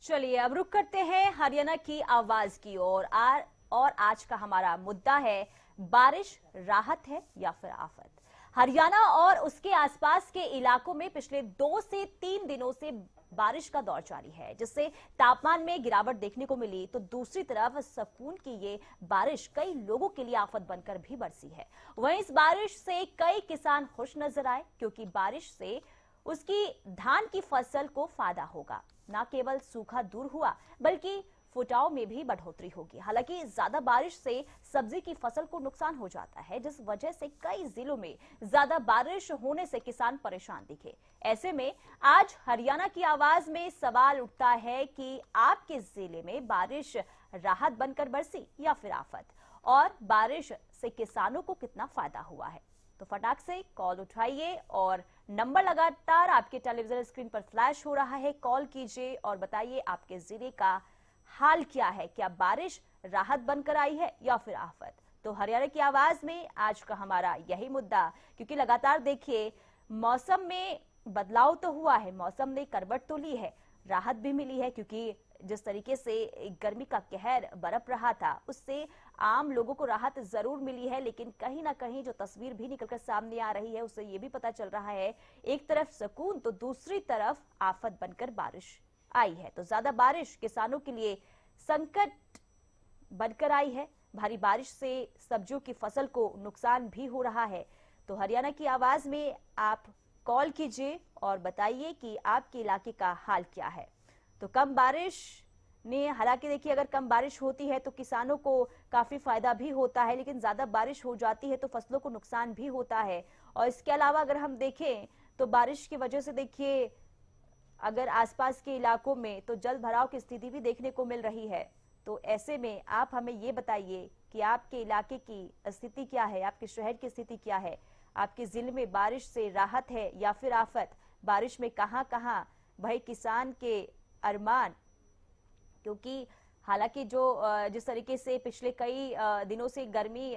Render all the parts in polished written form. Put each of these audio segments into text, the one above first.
चलिए अब रुक करते हैं हरियाणा की आवाज की ओर और आज का हमारा मुद्दा है बारिश राहत है या फिर आफत। हरियाणा और उसके आसपास के इलाकों में पिछले 2 से 3 दिनों से बारिश का दौर जारी है, जिससे तापमान में गिरावट देखने को मिली। तो दूसरी तरफ सुकून की ये बारिश कई लोगों के लिए आफत बनकर भी बरसी है। वहीं इस बारिश से कई किसान खुश नजर आए, क्योंकि बारिश से उसकी धान की फसल को फायदा होगा। न केवल सूखा दूर हुआ बल्कि फुटाव में भी बढ़ोतरी होगी। हालांकि ज्यादा बारिश से सब्जी की फसल को नुकसान हो जाता है, जिस वजह से कई जिलों में ज्यादा बारिश होने से किसान परेशान दिखे। ऐसे में आज हरियाणा की आवाज में सवाल उठता है कि आपके जिले में बारिश राहत बनकर बरसी या फिर आफत, और बारिश से किसानों को कितना फायदा हुआ है। तो फटाक से कॉल उठाइए और नंबर लगातार आपके टेलीविजन स्क्रीन पर फ्लैश हो रहा है। कॉल कीजिए और बताइए आपके जिले का हाल क्या है, क्या बारिश राहत बनकर आई है या फिर आफत। तो हरियाणा की आवाज में आज का हमारा यही मुद्दा, क्योंकि लगातार देखिए मौसम में बदलाव तो हुआ है, मौसम ने करवट तो ली है, राहत भी मिली है, क्योंकि जिस तरीके से गर्मी का कहर बरप रहा था उससे आम लोगों को राहत जरूर मिली है। लेकिन कहीं ना कहीं जो तस्वीर भी निकलकर सामने आ रही है उससे ये भी पता चल रहा है, एक तरफ सुकून तो दूसरी तरफ आफत बनकर बारिश आई है। तो ज्यादा बारिश किसानों के लिए संकट बनकर आई है। भारी बारिश से सब्जियों की फसल को नुकसान भी हो रहा है। तो हरियाणा की आवाज में आप कॉल कीजिए और बताइए कि आपके इलाके का हाल क्या है। तो कम बारिश ने, हालांकि देखिए अगर कम बारिश होती है तो किसानों को काफी फायदा भी होता है, लेकिन ज्यादा बारिश हो जाती है तो फसलों को नुकसान भी होता है। और इसके अलावा अगर हम देखें तो बारिश की वजह से देखिए अगर आसपास के इलाकों में तो जल भराव की स्थिति भी देखने को मिल रही है। तो ऐसे में आप हमें ये बताइए कि आपके इलाके की स्थिति क्या है, आपके शहर की स्थिति क्या है, आपके जिले में बारिश से राहत है या फिर आफत। बारिश में कहां कहां भाई किसान के अरमान, क्योंकि हालांकि जो जिस तरीके से पिछले कई दिनों से गर्मी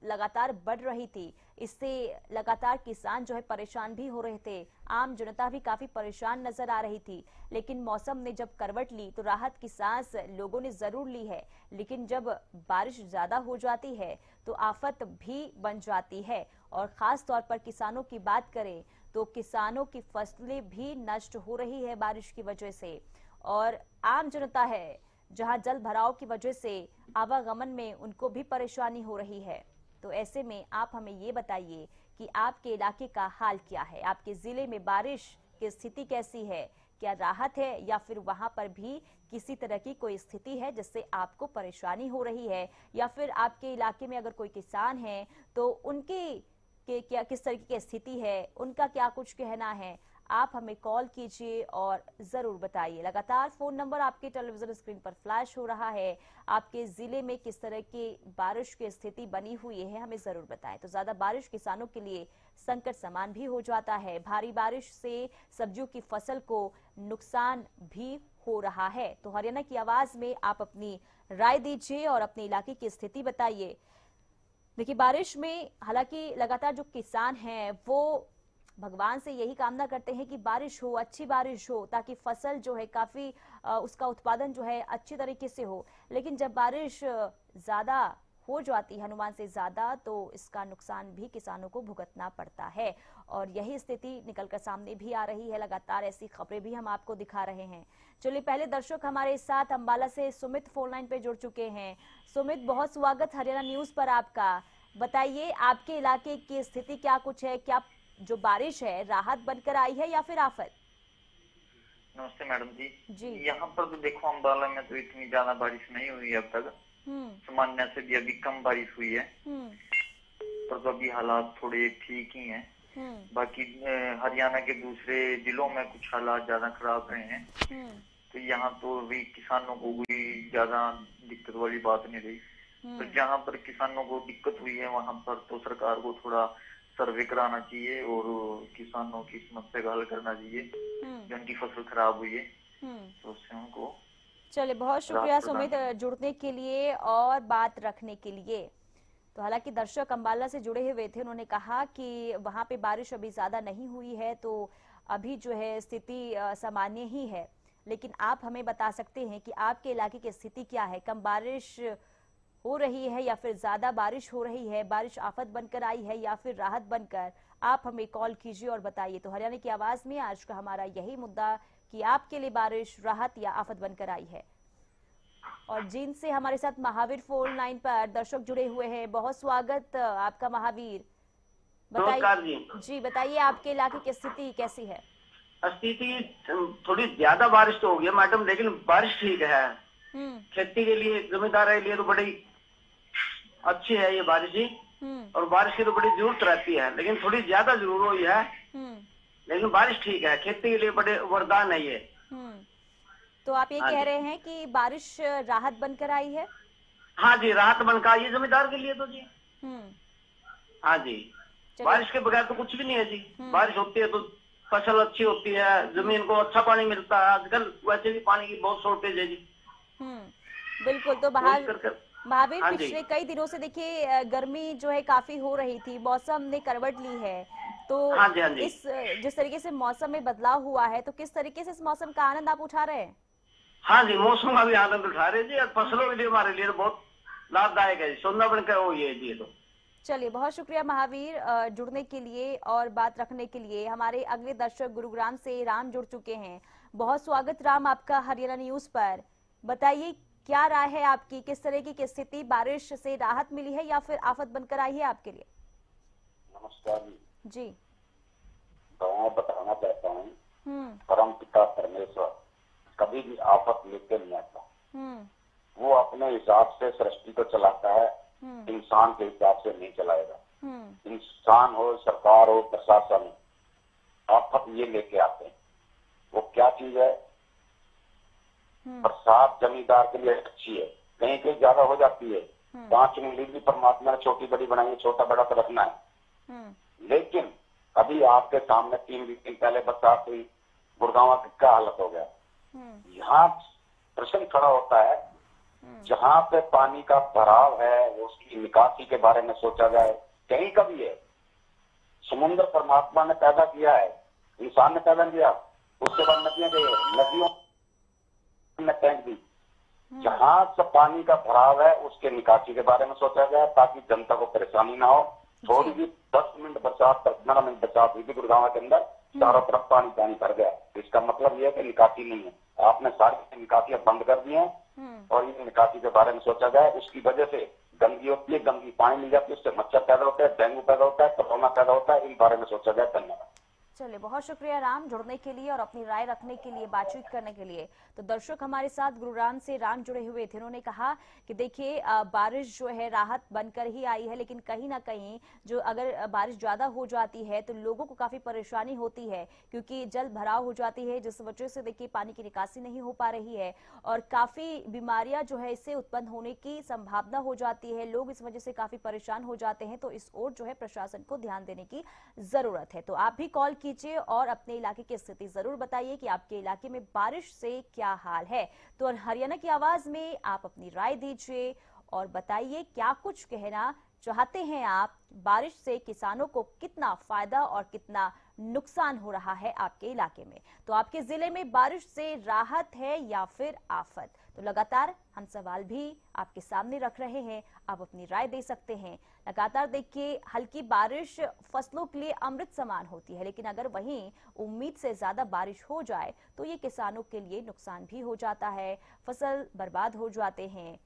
लगातार बढ़ रही थी, इससे लगातार किसान जो है परेशान भी हो रहे थे, आम जनता भी काफी परेशान नजर आ रही थी। लेकिन मौसम ने जब करवट ली तो राहत की सांस लोगों ने जरूर ली है, लेकिन जब बारिश ज्यादा हो जाती है तो आफत भी बन जाती है। और खास तौर पर किसानों की बात करें तो किसानों की फसलें भी नष्ट हो रही है बारिश की वजह से, और आम जनता है जहां जल भराव की वजह से आवागमन में उनको भी परेशानी हो रही है। तो ऐसे में आप हमें ये बताइए कि आपके इलाके का हाल क्या है, आपके जिले में बारिश की स्थिति कैसी है, क्या राहत है या फिर वहां पर भी किसी तरह की कोई स्थिति है जिससे आपको परेशानी हो रही है, या फिर आपके इलाके में अगर कोई किसान है तो उनकी क्या किस तरीके की स्थिति है, उनका क्या कुछ कहना है। आप हमें कॉल कीजिए और जरूर बताइए। लगातार फोन नंबर आपके टेलीविजन स्क्रीन पर फ्लैश हो रहा है। आपके जिले में किस तरह की बारिश की स्थिति बनी हुई है हमें जरूर बताएं। तो ज्यादा बारिश किसानों के लिए संकट समान भी हो जाता है। भारी बारिश से सब्जियों की फसल को नुकसान भी हो रहा है। तो हरियाणा की आवाज में आप अपनी राय दीजिए और अपने इलाके की स्थिति बताइए। देखिए बारिश में हालांकि लगातार जो किसान हैं वो भगवान से यही कामना करते हैं कि बारिश हो, अच्छी बारिश हो, ताकि फसल जो है काफी उसका उत्पादन जो है अच्छी तरीके से हो। लेकिन जब बारिश ज्यादा हो जाती है, अनुमान से ज्यादा, तो इसका नुकसान भी किसानों को भुगतना पड़ता है। और यही स्थिति निकलकर सामने भी आ रही है। लगातार ऐसी खबरें भी हम आपको दिखा रहे हैं। चलिए पहले दर्शक हमारे साथ अंबाला से सुमित फोन लाइन पे जुड़ चुके हैं। सुमित, बहुत स्वागत हरियाणा न्यूज पर आपका। बताइए आपके इलाके की स्थिति क्या कुछ है, क्या जो बारिश है राहत बनकर आई है या फिर आफत? नमस्ते मैडम जी। जी यहाँ पर तो देखो अम्बाला में तो इतनी ज्यादा बारिश नहीं हुई अब तक, सामान्य से भी अभी कम बारिश हुई है, पर तो अभी हालात थोड़े ठीक ही हैं। बाकी हरियाणा के दूसरे जिलों में कुछ हालात ज्यादा खराब रहे हैं। तो यहाँ तो अभी किसानों को कोई ज्यादा दिक्कत वाली बात नहीं रही। तो जहाँ पर किसानों को दिक्कत हुई है वहां पर तो सरकार को थोड़ा सर्वे कराना चाहिए और किसानों की समस्या का हल करना चाहिए। जिनकी फसल खराब हुई है तो उससे उनको। चलिए बहुत शुक्रिया सुमित जुड़ने के लिए और बात रखने के लिए। तो हालांकि दर्शक अंबाला से जुड़े हुए थे, उन्होंने कहा कि वहां पे बारिश अभी ज्यादा नहीं हुई है, तो अभी जो है स्थिति सामान्य ही है। लेकिन आप हमें बता सकते हैं कि आपके इलाके की स्थिति क्या है, कम बारिश हो रही है या फिर ज्यादा बारिश हो रही है, बारिश आफत बनकर आई है या फिर राहत बनकर? आप हमें कॉल कीजिए और बताइए। तो हरियाणा की आवाज में आज का हमारा यही मुद्दा कि आपके लिए बारिश राहत या आफत बनकर आई है। और जींद से हमारे साथ महावीर फोन लाइन पर दर्शक जुड़े हुए हैं। बहुत स्वागत आपका महावीर, बताइए जी, बताइए आपके इलाके की स्थिति कैसी है? स्थिति थोड़ी ज्यादा बारिश तो हो गई मैडम, लेकिन बारिश ठीक है। खेती के लिए, जमींदार के लिए तो बड़ी अच्छी है ये बारिश ही। और बारिश की तो बड़ी जरूरत रहती है, लेकिन थोड़ी ज्यादा जरूर हुई है। लेकिन बारिश ठीक है, खेती के लिए बड़े वरदान है ये। तो आप ये कह रहे हैं कि बारिश राहत बनकर आई है? हाँ जी, राहत बनकर आई है जमींदार के लिए तो जी। हाँ जी, बारिश के बगैर तो कुछ भी नहीं है जी। बारिश होती है तो फसल अच्छी होती है, जमीन को अच्छा पानी मिलता है। आजकल वैसे भी पानी की बहुत शॉर्टेज है जी। बिल्कुल। तो महावीर, पिछले कई दिनों से देखिए गर्मी जो है काफी हो रही थी, मौसम ने करवट ली है। तो हाँ जी, हाँ जी। जिस तरीके से मौसम में बदलाव हुआ है, तो किस तरीके से इस मौसम का आनंद आप उठा रहे हैं? हाँ जी, मौसम का भी आनंद उठा रहे जी। और फसलों के लिए हमारे लिए तो बहुत लाभदायक है, सोना बनकर हो ये जी। तो चलिए, बहुत शुक्रिया महावीर जुड़ने के लिए और बात रखने के लिए। हमारे अगले दर्शक गुरुग्राम से राम जुड़ चुके हैं। बहुत स्वागत राम आपका हरियाणा न्यूज पर। बताइए क्या राय है आपकी, किस तरह की स्थिति, बारिश से राहत मिली है या फिर आफत बनकर आई है आपके लिए? नमस्कार जी। मैं बताना चाहता हूँ, परम पिता परमेश्वर कभी भी आफत लेके नहीं आता। वो अपने हिसाब से सृष्टि को चलाता है, इंसान के हिसाब से नहीं चलाएगा। इंसान हो, सरकार हो, प्रशासन हो, आफत ये लेके आते हैं। वो क्या चीज है? बरसात जमींदार के लिए अच्छी है, कहीं कहीं ज्यादा हो जाती है। 5 उंगली भी परमात्मा ने छोटी बड़ी बनाई है, छोटा बड़ा तो रखना है। लेकिन अभी आपके सामने 3 दिन पहले बरसात हुई, गुड़गांव का क्या हालत हो गया। यहाँ प्रश्न खड़ा होता है, जहाँ पे पानी का भराव है उसकी निकासी के बारे में सोचा जाए। कहीं का भी है, समुद्र परमात्मा ने पैदा किया है, इंसान ने पैदा किया, उसके बाद नदियां गई, नदियों ने टैंक दी। जहाँ से पानी का भराव है उसके निकासी के बारे में सोचा जाए, ताकि जनता को परेशानी ना हो। थोड़ी भी 10 मिनट बरसात, 15 मिनट बरसात हुई थी गुड़गांव के अंदर, चारों तरफ पानी पानी भर गया। इसका मतलब यह है कि निकासी नहीं है। आपने सारी निकासियां बंद कर दी हैं और ये निकासी के बारे में सोचा जाए। उसकी वजह से गंदगी होती है, गंदगी पानी मिल जाती है, उससे मच्छर पैदा होता है, डेंगू पैदा होता है, कोरोना पैदा होता है। इन बारे में सोचा जाए। धन्यवाद। चलिए, बहुत शुक्रिया राम जुड़ने के लिए और अपनी राय रखने के लिए, बातचीत करने के लिए। तो दर्शक हमारे साथ गुरुग्राम से राम जुड़े हुए थे। उन्होंने कहा कि देखिए बारिश जो है राहत बनकर ही आई है, लेकिन कहीं ना कहीं जो अगर बारिश ज्यादा हो जाती है तो लोगों को काफी परेशानी होती है, क्योंकि जल भराव हो जाती है, जिस वजह से देखिए पानी की निकासी नहीं हो पा रही है और काफी बीमारियां जो है इससे उत्पन्न होने की संभावना हो जाती है। लोग इस वजह से काफी परेशान हो जाते हैं। तो इस ओर जो है प्रशासन को ध्यान देने की जरूरत है। तो आप भी कॉल कीजिए और अपने इलाके की स्थिति जरूर बताइए कि आपके इलाके में बारिश से क्या हाल है। तो हरियाणा की आवाज में आप अपनी राय दीजिए और बताइए क्या कुछ कहना चाहते हैं आप। बारिश से किसानों को कितना फायदा और कितना नुकसान हो रहा है आपके इलाके में। तो आपके जिले में बारिश से राहत है या फिर आफत? तो लगातार हम सवाल भी आपके सामने रख रहे हैं, आप अपनी राय दे सकते हैं। लगातार देखिए हल्की बारिश फसलों के लिए अमृत समान होती है, लेकिन अगर वहीं उम्मीद से ज्यादा बारिश हो जाए तो ये किसानों के लिए नुकसान भी हो जाता है, फसल बर्बाद हो जाते हैं।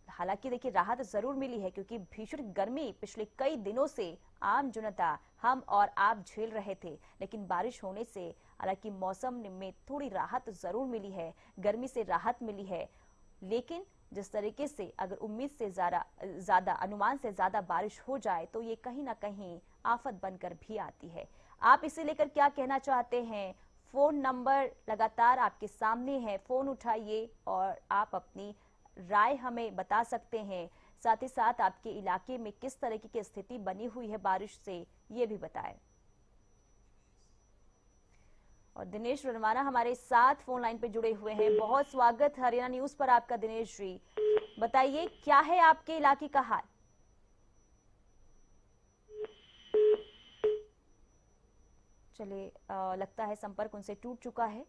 हालांकि देखिए राहत जरूर मिली है, क्योंकि भीषण गर्मी पिछले कई दिनों से आम जनता, हम और आप झेल रहे थे। लेकिन बारिश होने से हालांकि मौसम में थोड़ी राहत जरूर मिली है, गर्मी से राहत मिली है। लेकिन जिस तरीके से अगर उम्मीद से ज्यादा अनुमान से ज्यादा बारिश हो जाए तो ये कहीं ना कहीं आफत बनकर भी आती है। आप इसे लेकर क्या कहना चाहते हैं? फोन नंबर लगातार आपके सामने है, फोन उठाइए और आप अपनी राय हमें बता सकते हैं। साथ ही साथ आपके इलाके में किस तरह की स्थिति बनी हुई है बारिश से, ये भी बताएं। और दिनेश रनवाना हमारे साथ फोन लाइन पे जुड़े हुए हैं। बहुत स्वागत हरियाणा न्यूज पर आपका दिनेश जी। बताइए क्या है आपके इलाके का हाल? चलिए लगता है संपर्क उनसे टूट चुका है।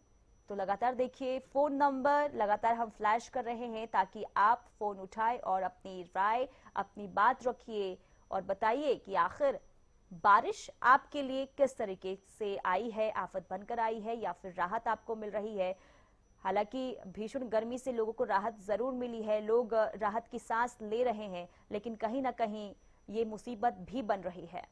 तो लगातार देखिए, फोन नंबर लगातार हम फ्लैश कर रहे हैं ताकि आप फोन उठाएं और अपनी राय, अपनी बात रखिए और बताइए कि आखिर बारिश आपके लिए किस तरीके से आई है, आफत बनकर आई है या फिर राहत आपको मिल रही है। हालांकि भीषण गर्मी से लोगों को राहत जरूर मिली है, लोग राहत की सांस ले रहे हैं, लेकिन कहीं ना कहीं ये मुसीबत भी बन रही है।